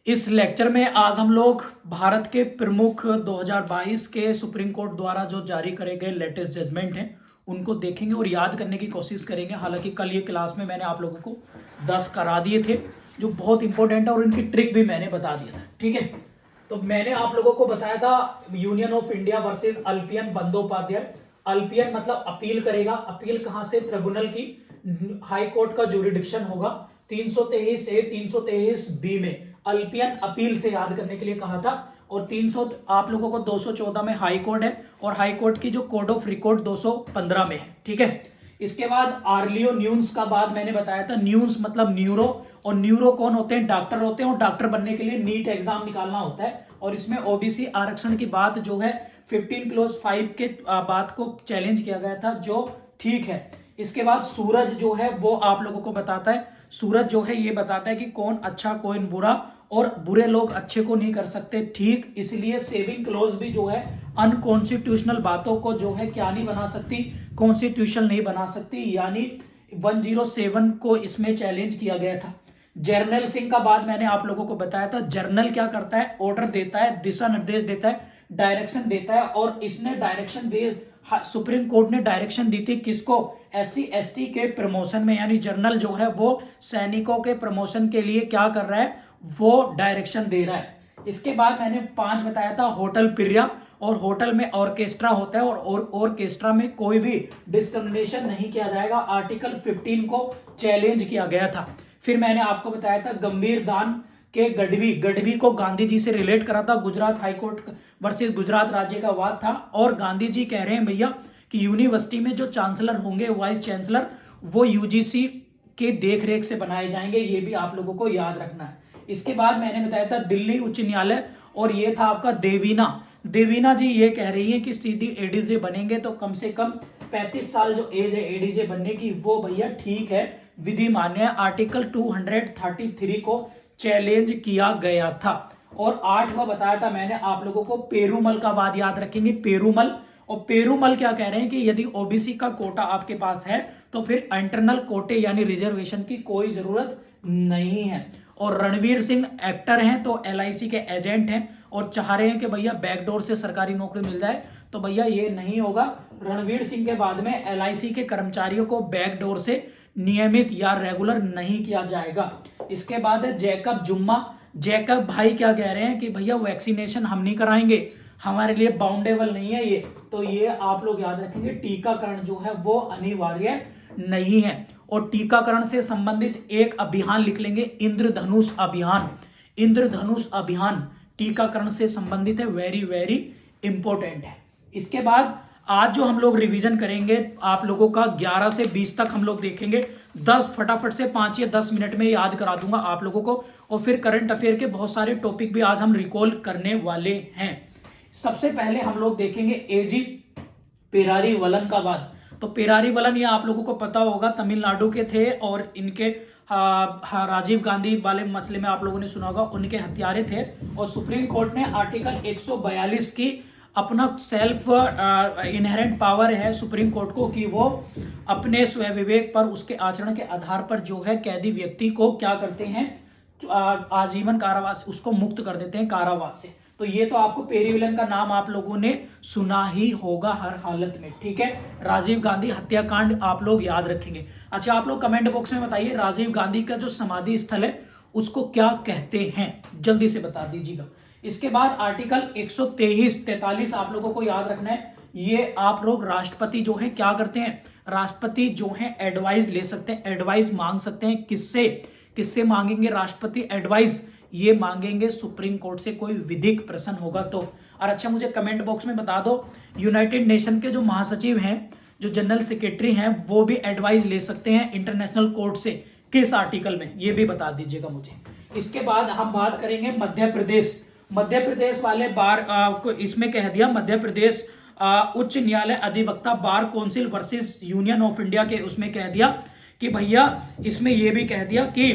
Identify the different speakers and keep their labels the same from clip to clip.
Speaker 1: इस लेक्चर में आज हम लोग भारत के प्रमुख 2022 के सुप्रीम कोर्ट द्वारा जो जारी करे गए लेटेस्ट जजमेंट हैं उनको देखेंगे और याद करने की कोशिश करेंगे। हालांकि कल ये क्लास में मैंने आप लोगों को 10 करा दिए थे जो बहुत इंपॉर्टेंट है और इनकी ट्रिक भी मैंने बता दिया था। ठीक है, तो मैंने आप लोगों को बताया था union of India versus Alapan Bandyopadhyay. Alapan मतलब अपील करेगा। अपील कहां से? ट्रिब्यूनल की, हाई कोर्ट का जुरिडिक्शन होगा 323 ए 323 बी में। अल्पियन अपील से याद करने के लिए कहा था। और 300 आप लोगों को 214 में हाई कोर्ट है और हाई कोर्ट की जो कोड ऑफ रिकॉर्ड 215 में है। ठीक है, इसके बाद आर्लियो न्यून्स का बाद मैंने बताया था। न्यून्स मतलब न्यूरो, और न्यूरो कौन होते हैं? डॉक्टर होते हैं। और डॉक्टर बनने के लिए नीट एग्जाम निकालना होता है और इसमें ओबीसी आरक्षण की बात जो है 15 क्लोज 5 के बात को चैलेंज किया गया था, जो ठीक है। इसके बाद सूरज जो है वो आप लोगों को बताता है। सूरज जो है ये बताता है कि कौन अच्छा कौन बुरा, और बुरे लोग अच्छे को नहीं कर सकते ठीक। इसलिए सेविंग क्लोज भी जो है अनकॉन्स्टिट्यूशनल बातों को जो है क्या नहीं बना सकती, कॉन्स्टिट्यूशनल नहीं बना सकती। यानी 107 को इसमें चैलेंज किया गया था। जर्नल सिंह का बाद मैंने आप लोगों को बताया था। जर्नल क्या करता है? ऑर्डर देता है, दिशा निर्देश देता है, डायरेक्शन देता है। और इसने डायरेक्शन दे, सुप्रीम कोर्ट ने डायरेक्शन दी थी किसको? SC ST के प्रमोशन में। यानी जर्नल जो है वो सैनिकों के प्रमोशन के लिए क्या कर रहा है? वो डायरेक्शन दे रहा है। इसके बाद मैंने 5 बताया था होटल प्रिया, और होटल में ऑर्केस्ट्रा होता है और ऑर्केस्ट्रा में कोई भी डिस्क्रिमिनेशन नहीं किया जाएगा। आर्टिकल 15 को चैलेंज किया गया था। फिर मैंने आपको बताया था गंभीर दान के गढ़वी को गांधी जी से रिलेट करा था। गुजरात हाईकोर्ट वर्सेस गुजरात राज्य का वाद था। और गांधी जी कह रहे हैं भैया कि यूनिवर्सिटी में जो चांसलर होंगे, वाइस चांसलर, वो यूजीसी के देखरेख से बनाए जाएंगे। ये भी आप लोगों को याद रखना है। इसके बाद मैंने बताया था दिल्ली उच्च न्यायालय, और ये था आपका देवीना जी ये कह रही है कि सीधी एडीजे बनेंगे तो कम से कम 35 साल जो एज है एडीजे बनने की, वो भैया ठीक है, विधि मान्य है। आर्टिकल 233 को चैलेंज किया गया था। और 8वां बताया था मैंने आप लोगों को पेरूमल का बाद याद रखेंगे। पेरूमल, और पेरूमल क्या कह रहे हैं कि यदि ओबीसी का कोटा आपके पास है तो फिर इंटरनल कोटे यानी रिजर्वेशन की कोई जरूरत नहीं है। और रणवीर सिंह एक्टर हैं तो LIC के एजेंट हैं और चाह रहे हैं कि भैया बैकडोर से सरकारी नौकरी मिल जाए, तो भैया ये नहीं होगा। रणवीर सिंह के बाद में LIC के कर्मचारियों को बैकडोर से नियमित या रेगुलर नहीं किया जाएगा। इसके बाद है जैकब जुम्मा। जैकब भाई क्या कह रहे हैं कि भैया वैक्सीनेशन हम नहीं कराएंगे, हमारे लिए बाउंडेबल नहीं है ये। तो ये आप लोग याद रखेंगे, टीकाकरण जो है वो अनिवार्य नहीं है। और टीकाकरण से संबंधित एक अभियान लिख लेंगे, इंद्रधनुष अभियान। इंद्रधनुष अभियान टीकाकरण से संबंधित है, वेरी वेरी इंपॉर्टेंट है। इसके बाद आज जो हम लोग रिवीजन करेंगे आप लोगों का 11 से 20 तक हम लोग देखेंगे। 10 फटाफट से 5 या 10 मिनट में याद करा दूंगा आप लोगों को। और फिर करंट अफेयर के बहुत सारे टॉपिक भी आज हम रिकॉल करने वाले हैं। सबसे पहले हम लोग देखेंगे AG पेरारी वलन का बाद। तो पेरारी वलन ये आप लोगों को पता होगा तमिलनाडु के थे और इनके राजीव गांधी वाले मसले में आप लोगों ने सुना होगा, उनके हत्यारे थे। और सुप्रीम कोर्ट ने आर्टिकल 142 की अपना सेल्फ इनहेरेंट पावर है सुप्रीम कोर्ट को कि वो अपने स्वयं विवेक पर, उसके आचरण के आधार पर जो है कैदी व्यक्ति को क्या करते हैं? आजीवन कारावास, उसको मुक्त कर देते हैं कारावास से। तो ये तो आपको पेरीविलन का नाम आप लोगों ने सुना ही होगा हर हालत में। ठीक है, राजीव गांधी हत्याकांड आप लोग याद रखेंगे। अच्छा, आप लोग कमेंट बॉक्स में बताइए राजीव गांधी का जो समाधि स्थल है उसको क्या कहते हैं, जल्दी से बता दीजिएगा। इसके बाद आर्टिकल 143 आप लोगों को याद रखना है। ये आप लोग राष्ट्रपति जो है क्या करते हैं? राष्ट्रपति जो है एडवाइस ले सकते हैं, एडवाइस मांग सकते हैं। किससे मांगेंगे राष्ट्रपति एडवाइस? ये मांगेंगे सुप्रीम कोर्ट से, कोई विधिक प्रश्न होगा तो। और अच्छा, मुझे कमेंट बॉक्स में बता दो यूनाइटेड नेशन के जो महासचिव हैं, जो जनरल सेक्रेटरी हैं, वो भी एडवाइस ले सकते हैं इंटरनेशनल कोर्ट से, किस आर्टिकल में, ये भी बता दीजिएगा मुझे। इसके बाद हम बात करेंगे मध्य प्रदेश वाले बार को इसमें कह दिया मध्य प्रदेश उच्च न्यायालय अधिवक्ता bar council versus union of India के, उसमें कह दिया कि भैया इसमें यह भी कह दिया कि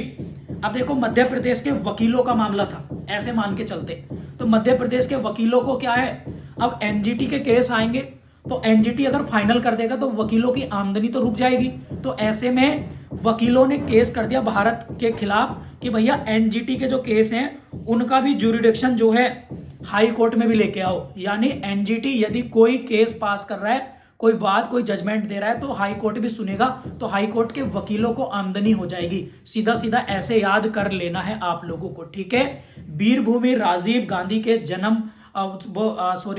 Speaker 1: अब देखो मध्य प्रदेश के वकीलों का मामला था, ऐसे मान के चलते तो मध्य प्रदेश के वकीलों को क्या है, अब NGT के केस आएंगे तो NGT अगर फाइनल कर देगा तो वकीलों की आमदनी तो रुक जाएगी। तो ऐसे में वकीलों ने केस कर दिया भारत के खिलाफ कि भैया एनजीटी के जो केस हैं उनका भी ज्यूरिडिक्शन जो है हाई कोर्ट में भी लेके आओ। यानी एनजीटी यदि कोई केस पास कर रहा है, कोई बात, कोई जजमेंट दे रहा है, तो हाई कोर्ट भी सुनेगा, तो हाई कोर्ट के वकीलों को आमदनी हो जाएगी। सीधा सीधा ऐसे याद कर लेना है आप लोगों को, ठीक है। वीरभूमि राजीव गांधी के जन्म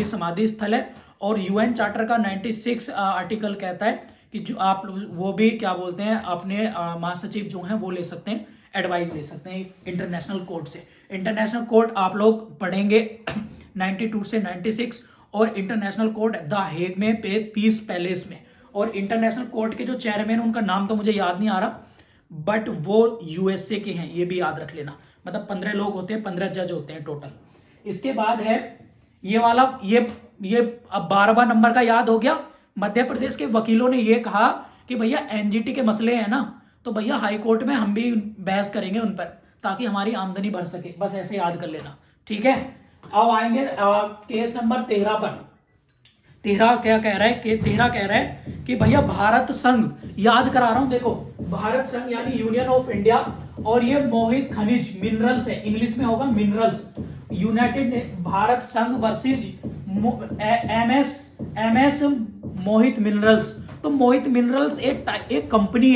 Speaker 1: समाधि स्थल है। और यूएन चार्टर का 96 आर्टिकल कहता है कि जो आप वो भी क्या बोलते हैं अपने महासचिव जो हैं वो ले सकते हैं, एडवाइस ले सकते हैं इंटरनेशनल कोर्ट से। इंटरनेशनल कोर्ट आप लोग पढ़ेंगे 92 से 96, और इंटरनेशनल कोर्ट द हेग में पीस पैलेस में। और इंटरनेशनल कोर्ट के जो चेयरमैन, उनका नाम तो मुझे याद नहीं आ रहा, बट वो यूएसए के हैं, ये भी याद रख लेना। मतलब 15 लोग होते हैं, 15 जज होते हैं टोटल। इसके बाद है ये वाला, ये अब 12वां नंबर का याद हो गया। मध्य प्रदेश के वकीलों ने ये कहा कि भैया एनजीटी के मसले हैं ना, तो भैया हाई कोर्ट में हम भी बहस करेंगे उन पर, ताकि हमारी आमदनी बढ़ सके। बस ऐसे याद कर लेना, ठीक है। अब आएंगे केस नंबर 13 पर। 13 क्या कह रहा है कि 13 कह रहा है कि भैया भारत संघ, याद करा रहा हूं, देखो भारत संघ यानी यूनियन ऑफ इंडिया, और ये मोहित खनिज मिनरल्स है, इंग्लिश में होगा मिनरल्स। यूनाइटेड भारत संघ वर्सेस एमएस मोहित मिनरल्स। तो मोहित मिनरल्स एक कंपनी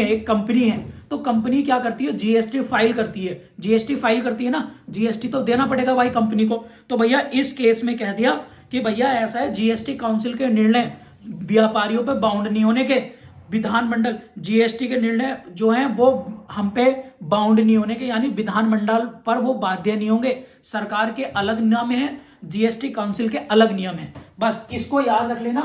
Speaker 1: है, तो कंपनी क्या करती है, जीएसटी फाइल करती है। जीएसटी फाइल करती है ना, जीएसटी तो देना पड़ेगा भाई कंपनी को। तो भैया इस केस में कह दिया कि भैया ऐसा है, जीएसटी काउंसिल के निर्णय व्यापारियों पे बाउंड नहीं होने के, विधानमंडल जीएसटी के निर्णय जो हैं वो हम पे बाउंड नहीं होने के, यानी विधानमंडल पर वो बाध्य नहीं होंगे। सरकार के अलग नियम है, जीएसटी काउंसिल के अलग नियम है। बस इसको याद रख लेना।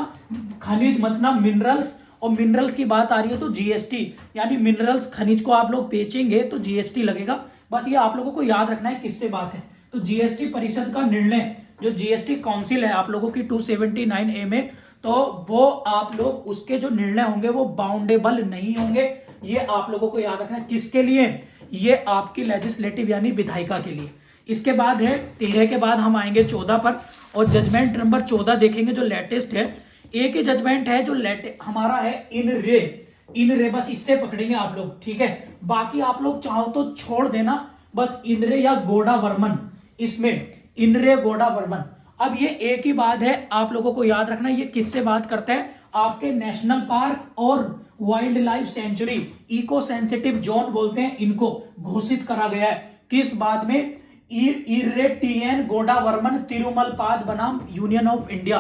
Speaker 1: खनिज मतलब मिनरल्स, और मिनरल्स की बात आ रही है तो जीएसटी, यानी मिनरल्स खनिज को आप लोग बेचेंगे तो जीएसटी लगेगा। बस ये आप लोगों को याद रखना है किससे बात है। तो जीएसटी परिषद का निर्णय, जो जीएसटी काउंसिल है आप लोगों की 279A में, तो वो आप लोग उसके जो निर्णय होंगे वो बाउंडेबल नहीं होंगे। ये आप लोगों को याद रखना है। किसके लिए? ये आपकी लेजिस्लेटिव यानी विधायिका के लिए। इसके बाद है 13 के बाद हम आएंगे 14 पर, और जजमेंट नंबर 14 देखेंगे जो लेटेस्ट है। एक ही जजमेंट है जो हमारा है इन रे, बस इससे पकड़ेंगे आप लोग, ठीक है। बाकी आप लोग चाहो तो छोड़ देना, बस इनरे या गोडा वर्मन, इसमें इनरे गोडा वर्मन। अब ये एक ही बात है, आप लोगों को याद रखना। ये किससे बात करता है? आपके नेशनल पार्क और wildlife sanctuary, eco sensitive zone बोलते हैं इनको, घोषित करा गया है। किस बात में? इर्रे टीएन गोडा वर्मन तिरुमल पाद बनाम यूनियन ऑफ इंडिया।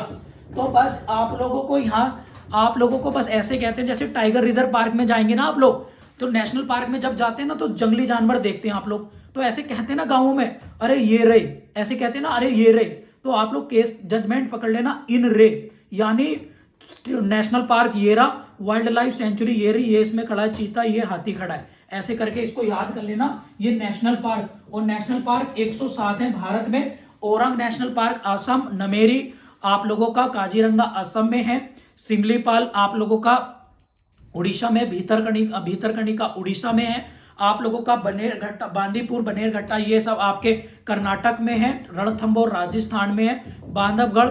Speaker 1: तो बस आप लोगों को यहाँ, आप लोगों को बस ऐसे कहते हैं, जैसे टाइगर रिजर्व पार्क में जाएंगे ना आप लोग, तो नेशनल पार्क में जब जाते हैं ना तो जंगली जानवर देखते हैं आप लोग, तो ऐसे कहते हैं ना गांवों में, अरे ये रे, ऐसे कहते हैं ना, अरे ये रे। तो आप लोग केस जजमेंट पकड़ लेना, इन रे यानी नेशनल पार्क ये रहा, वाइल्ड लाइफ सेंचुरी ये रही, ये इसमें खड़ा है चीता, ये हाथी खड़ा है, ऐसे करके इसको याद कर लेना। ये नेशनल पार्क, और नेशनल पार्क 107 है भारत में। Orang national park Assam, Nameri आप लोगों का, काजीरंगा असम में है, सिमलीपाल आप लोगों का उड़ीसा में, भीतरकनिका उड़ीसा में है, आप लोगों का बनेरघट्टा, बांदीपुर बनेरघट्टा ये सब आपके कर्नाटक में है, रणथंबोर राजस्थान में है, बांधवगढ़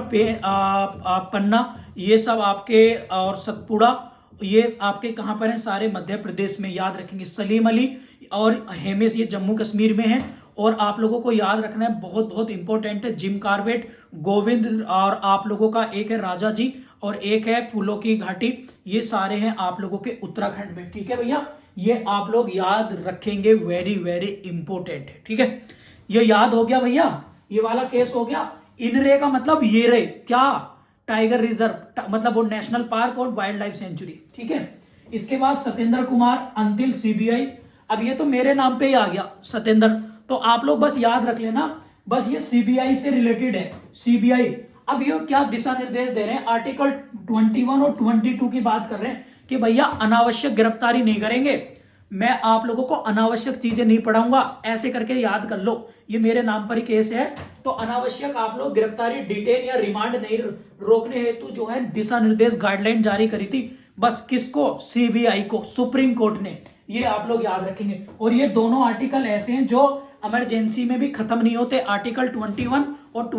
Speaker 1: पन्ना ये सब आपके, और सतपुड़ा ये आपके कहां पर है? सारे मध्य प्रदेश में। याद रखेंगे। सलीम अली और हेमिस ये जम्मू कश्मीर में है। और आप लोगों को याद रखना है, बहुत बहुत इंपॉर्टेंट है, जिम कार्बेट, गोविंद, और आप लोगों का एक है राजा जी, और एक है फूलों की घाटी, ये सारे हैं आप लोगों के उत्तराखंड में, ठीक है भैया। ये आप लोग याद रखेंगे, वेरी वेरी इंपॉर्टेंट है, ठीक है। ये याद हो गया भैया, ये वाला केस हो गया। इनरे का मतलब ये रे, क्या? टाइगर रिजर्व, मतलब वो नेशनल पार्क और वाइल्ड लाइफ सेंचुरी, ठीक है। इसके बाद सत्येंद्र कुमार अंतिल सीबीआई। अब ये तो मेरे नाम पे ही आ गया सत्येंद्र, तो आप लोग बस याद रख लेना, बस ये सीबीआई से रिलेटेड है। सीबीआई अब ये क्या दिशा निर्देश दे रहे हैं? आर्टिकल 21 और 22 की बात कर रहे हैं कि भैया अनावश्यक गिरफ्तारी नहीं करेंगे। मैं आप लोगों को अनावश्यक चीजें नहीं पढ़ाऊंगा, ऐसे करके याद कर लो, ये मेरे नाम पर ही केस है। तो अनावश्यक आप लोग गिरफ्तारी, डिटेन या रिमांड नहीं रोकने हेतु जो है दिशा निर्देश गाइडलाइन जारी करी थी। बस किसको? सीबीआई को, सुप्रीम कोर्ट ने। ये आप लोग याद रखेंगे। और ये दोनों आर्टिकल ऐसे हैं जो इमरजेंसी में भी खत्म नहीं होते। आर्टिकल 21 और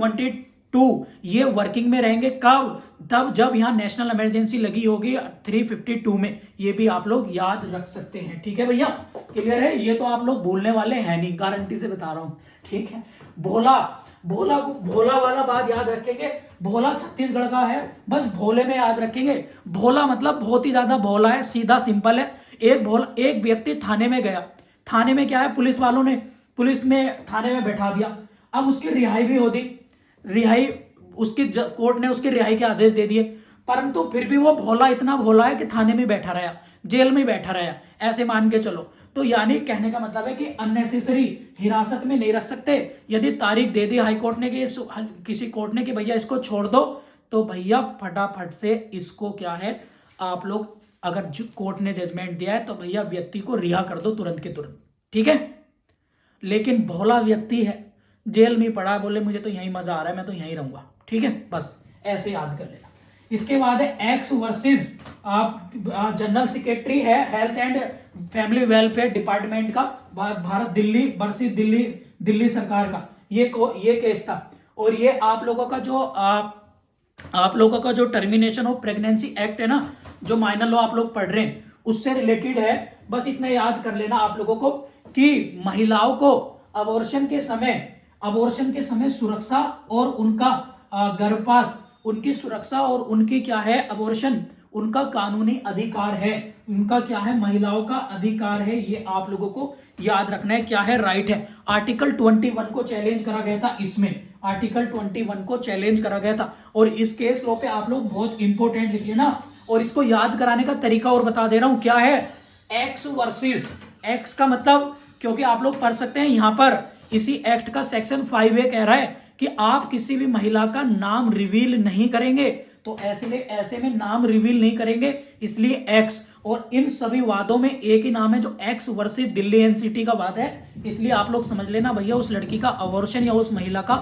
Speaker 1: ये वर्किंग में रहेंगे कब? तब जब यहाँ नेशनल इमरजेंसी लगी होगी 352 में। ये भी आप लोग याद रख सकते हैं। ठीक है भैया, क्लियर है? ये तो आप लोग भूलने वाले हैं नहीं, गारंटी से बता रहा हूं। ठीक है, भोला भोला भोला वाला बात याद रखेंगे। भोला छत्तीसगढ़ का है, बस भोले में याद रखेंगे। भोला मतलब बहुत ही ज्यादा भोला है, सीधा सिंपल है। एक व्यक्ति थाने में गया, थाने में क्या है, पुलिस में थाने में बैठा दिया। अब उसकी रिहाई भी हो दी, कोर्ट ने उसकी रिहाई के आदेश दे दिए, परंतु फिर भी वो भोला इतना भोला है कि थाने में बैठा रहा, जेल में बैठा रहा, ऐसे मान के चलो। तो यानी कहने का मतलब है कि अननेसेसरी हिरासत में नहीं रख सकते। यदि तारीख दे दी हाई कोर्ट ने कि किसी कोर्ट ने कि भैया इसको छोड़ दो, तो भैया फटाफट से इसको क्या है, आप लोग अगर कोर्ट ने जजमेंट दिया है तो भैया व्यक्ति को रिहा कर दो तुरंत के तुरंत। ठीक है, लेकिन भोला व्यक्ति है, जेल में पड़ा, बोले मुझे तो यही मजा आ रहा है, मैं तो यहीं रहूंगा। ठीक है, बस ऐसे याद कर लेना। इसके बाद है एक्स वर्सेस आप जनरल सेक्रेटरी है health and family welfare department का, भारत दिल्ली वर्सेस दिल्ली सरकार का ये केस था। और ये आप लोगों का जो टर्मिनेशन ऑफ प्रेगनेंसी एक्ट है ना, जो माइनर लॉ आप लोग पढ़ रहे हैं, उससे रिलेटेड है। बस इतना याद कर लेना आप लोगों को कि महिलाओं को अबॉर्शन के समय सुरक्षा और उनका गर्भपात, उनकी सुरक्षा और उनकी क्या है, अबॉर्शन उनका कानूनी अधिकार है, उनका क्या है, महिलाओं का अधिकार है। ये आप लोगों को याद रखना है, क्या है, राइट है। आर्टिकल 21 को चैलेंज करा गया था, इसमें आर्टिकल 21 को चैलेंज करा गया था। और इस केस लॉ पे आप लोग बहुत इंपॉर्टेंट लिख लेना। और इसको याद कराने का तरीका और बता दे रहा हूं, क्या है, एक्स वर्सेस, एक्स का मतलब, क्योंकि आप लोग पढ़ सकते हैं यहां पर इसी एक्ट का सेक्शन 5A कह रहा है कि आप किसी भी महिला का नाम रिवील नहीं करेंगे। तो ऐसे में नाम रिवील नहीं करेंगे, इसलिए एक्स। और इन सभी वादों में एक ही नाम है, जो एक्स वर्सेस दिल्ली एनसीटी का वाद है। इसलिए आप लोग समझ लेना भैया, उस लड़की का अबॉर्शन या उस महिला का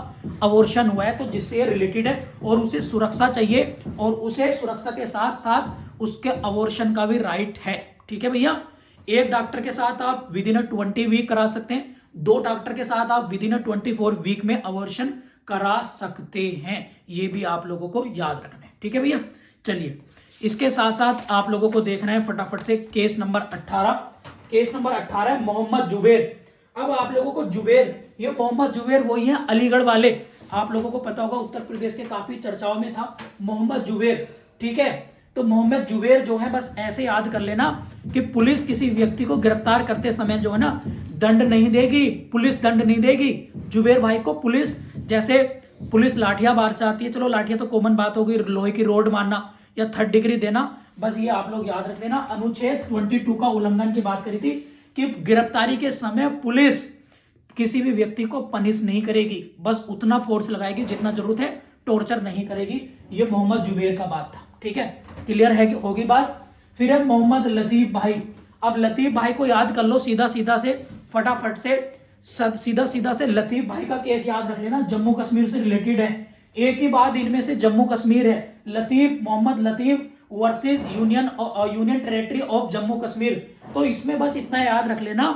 Speaker 1: अबॉर्शन हुआ है, तो जिससे ये रिलेटेड है, और उसे सुरक्षा चाहिए, और उसे सुरक्षा के साथ साथ उसके अबॉर्शन का भी राइट है। ठीक है भैया, एक डॉक्टर के साथ आप विद इन 20 वीक करा सकते हैं, 2 डॉक्टर के साथ आप विद इन 24 वीक में अबॉर्शन करा सकते हैं। ये भी आप लोगों को याद रखना है। ठीक है भैया, चलिए इसके साथ साथ आप लोगों को देखना है फटाफट से केस नंबर 18। केस नंबर 18 है मोहम्मद जुबैर। अब आप लोगों को जुबैर, ये मोहम्मद जुबैर वही है अलीगढ़ वाले, आप लोगों को पता होगा, उत्तर प्रदेश के काफी चर्चाओं में था मोहम्मद जुबैर। ठीक है, तो मोहम्मद जुबैर जो है, बस ऐसे याद कर लेना कि पुलिस किसी व्यक्ति को गिरफ्तार करते समय जो है ना, दंड नहीं देगी, पुलिस दंड नहीं देगी जुबैर भाई को। पुलिस, जैसे पुलिस लाठियां मार चाहती है, चलो लाठियां तो कॉमन बात होगी, लोहे की रोड मारना या 3rd डिग्री देना, बस ये आप लोग याद रख लेना। अनुच्छेद 22 का उल्लंघन की बात करी थी कि गिरफ्तारी के समय पुलिस किसी भी व्यक्ति को पनिश नहीं करेगी, बस उतना फोर्स लगाएगी जितना जरूरत है, टॉर्चर नहीं करेगी। ये मोहम्मद जुबैर का बात था। ठीक है, क्लियर है कि होगी बात। फिर है मोहम्मद लतीफ भाई। अब लतीफ भाई को याद कर लो सीधा से, फटाफट से लतीफ भाई का केस याद रख लेना, जम्मू कश्मीर से रिलेटेड है। एक ही बात, इनमें से जम्मू कश्मीर है। Mohammad Latif versus union territory of Jammu Kashmir. तो इसमें बस इतना याद रख लेना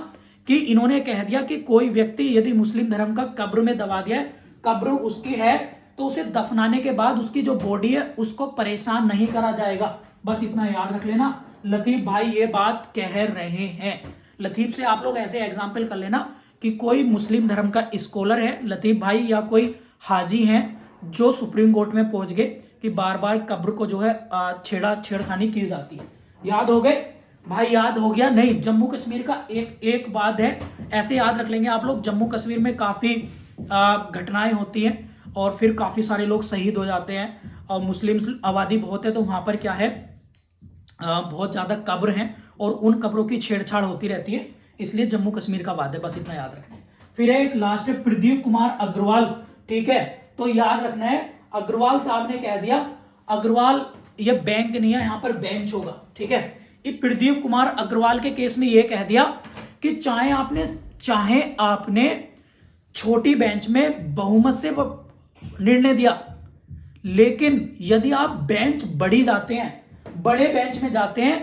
Speaker 1: कि इन्होंने कह दिया कि कोई व्यक्ति यदि मुस्लिम धर्म का कब्र में दबा दिया है, कब्र उसकी है, तो उसे दफनाने के बाद उसकी जो बॉडी है उसको परेशान नहीं करा जाएगा। बस इतना याद रख लेना, लतीफ भाई ये बात कह रहे हैं। लतीफ से आप लोग ऐसे एग्जाम्पल कर लेना कि कोई मुस्लिम धर्म का स्कॉलर है लतीफ भाई, या कोई हाजी हैं जो सुप्रीम कोर्ट में पहुंच गए कि बार बार कब्र को जो है छेड़खानी की जाती है। याद हो गए भाई? याद हो गया? नहीं, जम्मू कश्मीर का एक बात है, ऐसे याद रख लेंगे आप लोग। जम्मू कश्मीर में काफी घटनाएं होती हैं और फिर काफी सारे लोग शहीद हो जाते हैं, और मुस्लिम आबादी बहुत है, तो वहां पर क्या है, बहुत ज्यादा कब्र हैं और उन कब्रों की छेड़छाड़ होती रहती है, इसलिए जम्मू कश्मीर का बात है, बस इतना याद रखना है। फिर एक लास्ट में प्रदीप कुमार अग्रवाल। ठीक है, तो याद रखना है, अग्रवाल साहब ने कह दिया, अग्रवाल ये बैंक नहीं है, यहां पर बेंच होगा। ठीक है, ये प्रदीप कुमार अग्रवाल के केस में ये कह दिया कि चाहे आपने छोटी बेंच में बहुमत से निर्णय दिया, लेकिन यदि आप बेंच बड़ी जाते हैं, बड़े बेंच में जाते हैं,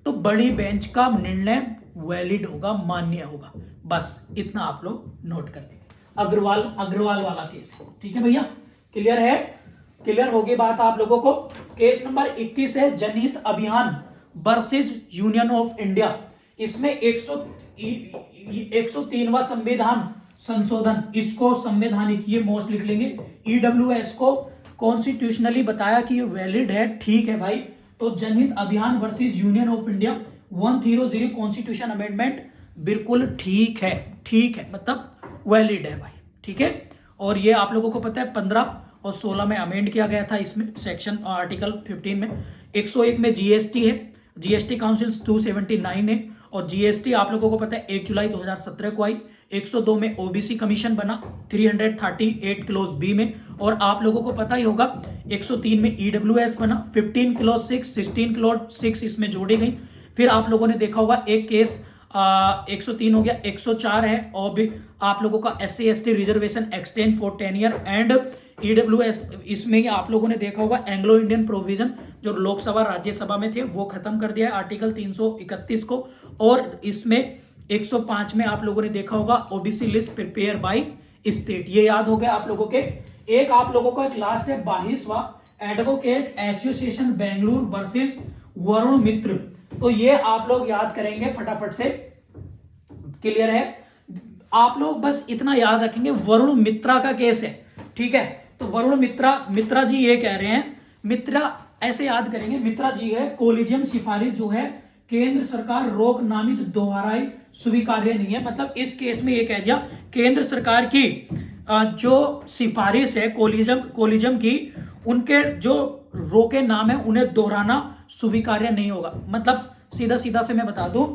Speaker 1: तो बड़ी बेंच का निर्णय वैलिड होगा, मान्य होगा। बस इतना आप लोग नोट कर लेंगे। अग्रवाल वाला केस। ठीक है भैया, क्लियर है? क्लियर होगी बात आप लोगों को? केस नंबर 21 है जनहित अभियान वर्सेज यूनियन ऑफ इंडिया। इसमें 103वां संविधान संशोधन, इसको संवैधानिक, ये मोस्ट लिख लेंगे। ईडब्ल्यूएस को कॉन्स्टिट्यूशनली बताया कि ये वैलिड है, ठीक है भाई। तो जनहित अभियान versus union of India 100 constitution amendment बिल्कुल ठीक है, ठीक है, मतलब वैलिड है भाई, ठीक है। और ये आप लोगों को पता है 15 और 16 में अमेंड किया गया था, इसमें सेक्शन आर्टिकल 15 में। 101 में जीएसटी है, जीएसटी काउंसिल 279 है, और जीएसटी आप लोगों को पता है 1 जुलाई 2017 को आई। 102 में ओबीसी कमीशन बना 338 क्लोज बी में, और आप लोगों को पता ही होगा 103 में ईडब्ल्यूएस बना, 15 क्लोज 6, 16 क्लोज 6 इसमें जोड़ी गई। फिर आप लोगों ने देखा होगा एक केस 103 हो गया, 104 है, और भी आप लोगों का SC ST reservation extend for 10 year and EWS, इसमें ही आप लोगों ने देखा होगा एंग्लो इंडियन प्रोविजन जो लोकसभा राज्यसभा में थे वो खत्म कर दिया है आर्टिकल 331 को। और इसमें 105 में आप लोगों ने देखा होगा OBC list prepare by state, ये याद हो गया आप लोगों के। एक आप लोगों का एक लास्ट है 22वां advocate association Bengaluru versus Varun Mitra, तो ये आप लोग याद करेंगे फटाफट से। क्लियर है? आप लोग बस इतना याद रखेंगे वरुण मित्रा का केस है, ठीक है। तो वरुण मित्रा जी ये कह रहे हैं, मित्रा ऐसे याद करेंगे, मित्रा जी है कोलिजियम सिफारिश जो है केंद्र सरकार रोक नामित दोहराई स्वीकार्य नहीं है। मतलब इस केस में ये कह दिया केंद्र सरकार की जो सिफारिश है कोलिजियम की, उनके जो रोके नाम है उन्हें दोहराना स्वीकार्य नहीं होगा। मतलब सीधा सीधा से मैं बता दूं,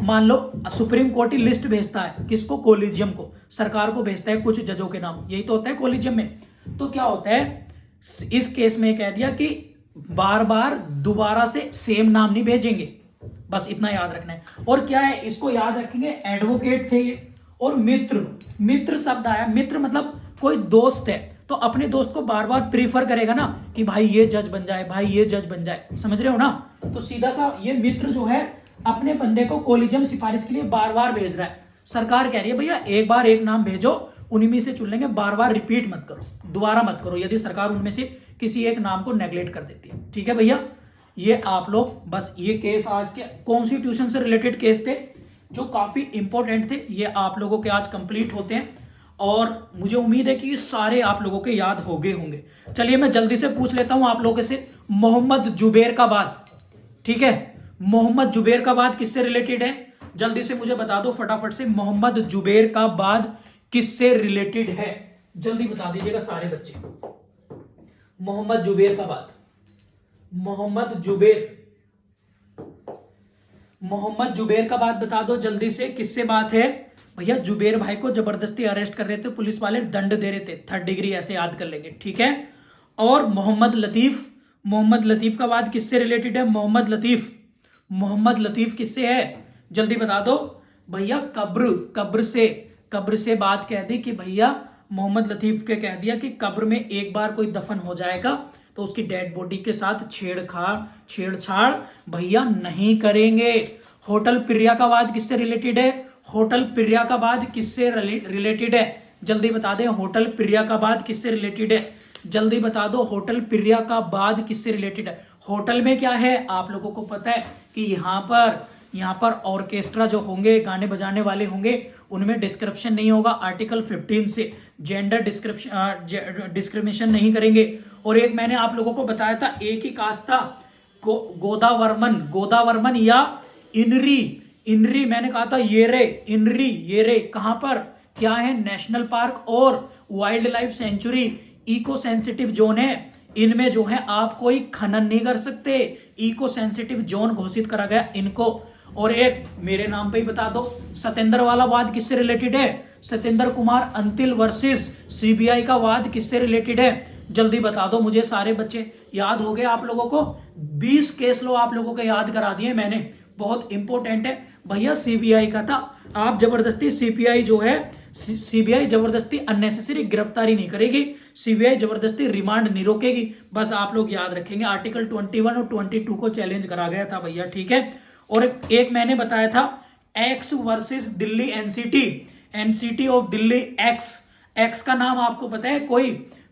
Speaker 1: मान लो सुप्रीम कोर्ट ही लिस्ट भेजता है, किसको? कोलिजियम को, सरकार को भेजता है कुछ जजों के नाम, यही तो होता है कोलिजियम में। तो क्या होता है इस केस में कह दिया कि बार बार दोबारा से सेम नाम नहीं भेजेंगे, बस इतना याद रखना है। और क्या है इसको याद रखेंगे, एडवोकेट थे ये, और मित्र शब्द आया, मित्र मतलब कोई दोस्त है, तो अपने दोस्त को बार बार प्रीफर करेगा ना कि भाई ये जज बन जाए, भाई ये जज बन जाए, समझ रहे हो ना? तो सीधा सा ये मित्र जो है अपने बंदे को कोलिजियम सिफारिश के लिए बार बार भेज रहा है। सरकार कह रही है भैया एक बार एक नाम भेजो, उन्हीं में से चुन लेंगे, बार बार रिपीट मत करो, दोबारा मत करो, यदि सरकार उनमें से किसी एक नाम को नेग्लेक्ट कर देती है, ठीक है भैया। ये आप लोग बस, ये केस आज के कॉन्स्टिट्यूशन से रिलेटेड केस थे जो काफी इंपॉर्टेंट थे, ये आप लोगों के आज कंप्लीट होते हैं, और मुझे उम्मीद है कि सारे आप लोगों के याद हो गए होंगे। चलिए मैं जल्दी से पूछ लेता हूं आप लोगों से, मोहम्मद जुबैर का बाद, ठीक है, मोहम्मद जुबैर का बाद किससे रिलेटेड है? जल्दी से मुझे बता दो फटाफट से, मोहम्मद जुबैर का बाद किससे रिलेटेड है? जल्दी बता दीजिएगा सारे बच्चे। मोहम्मद जुबैर का बाद, मोहम्मद जुबैर का बात बता दो जल्दी से, किससे बात है? भैया जुबैर भाई को जबरदस्ती अरेस्ट कर रहे थे पुलिस वाले, दंड दे रहे थे, 3rd डिग्री, ऐसे याद कर लेंगे, ठीक है। और मोहम्मद लतीफ का बात किससे रिलेटेड है? मोहम्मद लतीफ किससे है? जल्दी बता दो भैया। कब्र से बात कह दी कि भैया मोहम्मद लतीफ के कह दिया कि कब्र में एक बार कोई दफन हो जाएगा तो उसकी डेड बॉडी के साथ छेड़छाड़ भैया नहीं करेंगे। होटल प्रिया का बाद किससे रिलेटेड है? होटल प्रिया का बाद किससे रिलेटेड है? जल्दी बता दें, होटल प्रिया का बाद किससे रिलेटेड है? जल्दी बता दो, होटल प्रिया का बाद किससे रिलेटेड है? होटल में क्या है आप लोगों को पता है कि यहाँ पर ऑर्केस्ट्रा जो होंगे, गाने बजाने वाले होंगे, उनमें डिस्क्रिप्शन नहीं होगा आर्टिकल 15 से, जेंडर डिस्क्रिमिनेशन नहीं करेंगे। और एक मैंने आप लोगों को बताया था, एक ही कास्ट था, गोदावर्मन या इनरी, मैंने कहा था ये रे कहां पर क्या है? नेशनल पार्क और wildlife sanctuary, eco sensitive zone है, इनमें जो है आप कोई खनन नहीं कर सकते, इको सेंसिटिव जोन घोषित करा गया इनको। और एक मेरे नाम पे ही बता दो, सतेंद्र वाला वाद किससे रिलेटेड है? सतेंद्र कुमार अंतिल वर्सेस सीबीआई का वाद किससे रिलेटेड है? जल्दी बता दो मुझे सारे बच्चे। याद हो गए आप लोगों को? 20 केस लो आप लोगों को याद करा दिए मैंने, बहुत इंपॉर्टेंट है भैया। सीबीआई का था, आप जबरदस्ती सीबीआई जबरदस्ती अननेसेसरी गिरफ्तारी नहीं करेगी, सीबीआई जबरदस्ती रिमांड नहीं रोकेगी, बस आप लोग याद रखेंगे। आर्टिकल 21 और 22 को चैलेंज करा गया था भैया, ठीक है। और एक मैंने बताया था x versus Delhi NCT of Delhi x का नाम आपको पता है?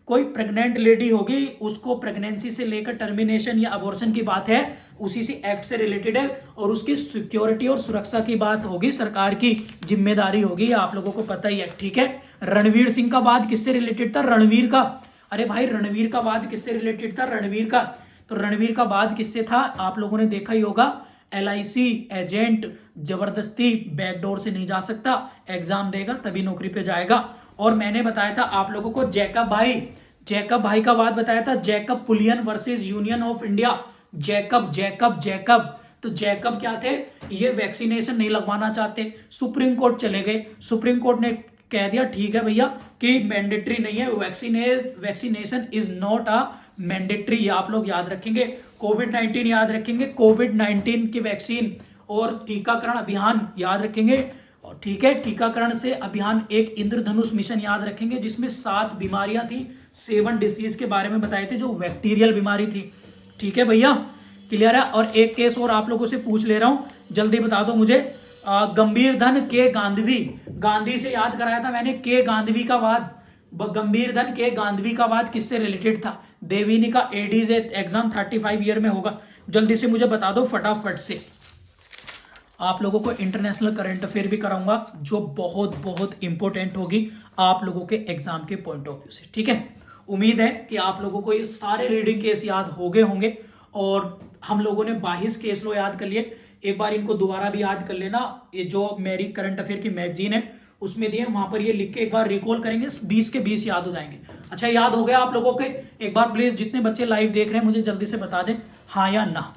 Speaker 1: कोई प्रेग्नेंट लेडी होगी, उसको प्रेगनेंसी से लेकर टर्मिनेशन या अबॉर्शन की बात है, उसी से एक्ट से रिलेटेड है, और उसकी सिक्योरिटी और सुरक्षा की बात होगी, सरकार की जिम्मेदारी होगी, आप लोगों को पता ही है, ठीक है। रणवीर सिंह का वाद किससे रिलेटेड था? रणवीर का, अरे भाई रणवीर का वाद किससे रिलेटेड था? रणवीर का, तो रणवीर का वाद किससे था? आप लोगों ने देखा ही होगा, LIC एजेंट जबरदस्ती बैकडोर से नहीं जा सकता, एग्जाम देगा तभी नौकरी पे जाएगा। और मैंने बताया था आप लोगों को जैकब भाई का वाद बताया था, Jacob Puliyel versus union of India. Jacob तो जैकब क्या थे? ये वैक्सीनेशन नहीं लगवाना चाहते, सुप्रीम कोर्ट चले गए, सुप्रीम कोर्ट ने कह दिया ठीक है भैया कि मैंडेटरी नहीं है, vaccination is not a mandatory. आप लोग याद रखेंगे, कोविड-19 याद रखेंगे, कोविड-19 की वैक्सीन और टीकाकरण अभियान याद रखेंगे, और ठीक है, टीकाकरण से अभियान एक इंद्रधनुष मिशन याद रखेंगे, जिसमें 7 बीमारियां थी, 7 डिसीज के बारे में बताए थे, जो बैक्टीरियल बीमारी थी, ठीक है भैया, क्लियर है। और एक केस और आप लोगों से पूछ ले रहा हूं, जल्दी बता दो मुझे, गंभीर धन के गांधवी, गांधी से याद कराया था मैंने, के गांधवी का वाद, गंभीर धन के गांधवी का वाद किससे रिलेटेड था? देविनी का एडीज एग्जाम 35 ईयर में होगा, जल्दी से मुझे बता दो फटाफट से। आप लोगों को इंटरनेशनल करंट अफेयर भी कराऊंगा, जो बहुत बहुत इंपॉर्टेंट होगी आप लोगों के एग्जाम के पॉइंट ऑफ व्यू से, ठीक है। उम्मीद है कि आप लोगों को ये सारे रीडिंग केस याद हो गए होंगे, और हम लोगों ने 22 केस लो याद कर लिए, एक बार इनको दोबारा भी याद कर लेना, ये जो मेरी करंट अफेयर की मैगजीन है उसमें दिए, वहां पर ये लिख के एक बार रिकॉल करेंगे, 20 के 20 याद हो जाएंगे। अच्छा, याद हो गया आप लोगों के? एक बार प्लीज जितने बच्चे लाइव देख रहे हैं मुझे जल्दी से बता दें हाँ या ना।